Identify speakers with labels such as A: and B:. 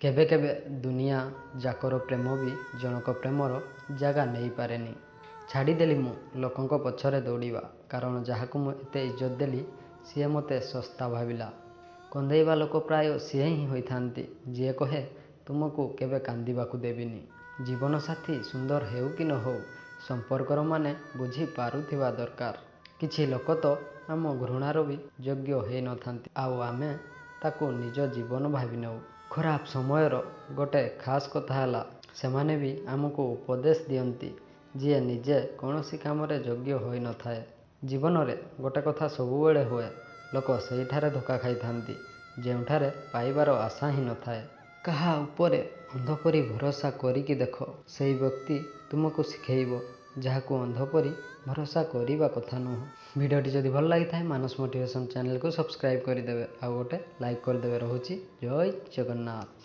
A: କେବେ କେବେ ଦୁନିଆ ଯାକର ପ୍ରେମ ବି ଜଣକ ପ୍ରେମର ଜାଗା ନେଇପାରେନି। ଛାଡ଼ିଦେଲି ମୁଁ ଲୋକଙ୍କ ପଛରେ ଦୌଡ଼ିବା, କାରଣ ଯାହାକୁ ମୁଁ ଏତେ ଇଜ୍ଜତ ଦେଲି ସିଏ ମୋତେ ଶସ୍ତା ଭାବିଲା। କନ୍ଦେଇବା ଲୋକ ପ୍ରାୟ ସିଏ ହିଁ ହୋଇଥାନ୍ତି ଯିଏ କହେ ତୁମକୁ କେବେ କାନ୍ଦିବାକୁ ଦେବିନି। ଜୀବନସାଥୀ ସୁନ୍ଦର ହେଉ କି ନ ହେଉ, ସମ୍ପର୍କର ମାନେ ବୁଝି ପାରୁଥିବା ଦରକାର। କିଛି ଲୋକ ତ ଆମ ଘୃଣାର ବି ଯୋଗ୍ୟ ହୋଇନଥାନ୍ତି, ଆଉ ଆମେ ତାକୁ ନିଜ ଜୀବନ ଭାବି ନେଉ। ଖରାପ ସମୟର ଗୋଟେ ଖାସ୍ କଥା ହେଲା, ସେମାନେ ବି ଆମକୁ ଉପଦେଶ ଦିଅନ୍ତି ଯିଏ ନିଜେ କୌଣସି କାମରେ ଯୋଗ୍ୟ ହୋଇନଥାଏ। ଜୀବନରେ ଗୋଟେ କଥା ସବୁବେଳେ ହୁଏ, ଲୋକ ସେଇଠାରେ ଧୋକା ଖାଇଥାନ୍ତି ଯେଉଁଠାରେ ପାଇବାର ଆଶା ହିଁ ନଥାଏ। କାହା ଉପରେ ଅନ୍ଧ ପରି ଭରସା କରିକି ଦେଖ, ସେଇ ବ୍ୟକ୍ତି ତୁମକୁ ଶିଖେଇବ ଯାହାକୁ ଅନ୍ଧ ପରି ଭରସା କରିବା କଥା ନୁହଁ। ଭିଡ଼ିଓଟି ଯଦି ଭଲ ଲାଗିଥାଏ ମାନସ ମୋଟିଭେସନ୍ ଚ୍ୟାନେଲକୁ ସବସ୍କ୍ରାଇବ୍ କରିଦେବେ, ଆଉ ଗୋଟେ ଲାଇକ୍ କରିଦେବେ। ରହୁଛି, ଜୟ ଜଗନ୍ନାଥ।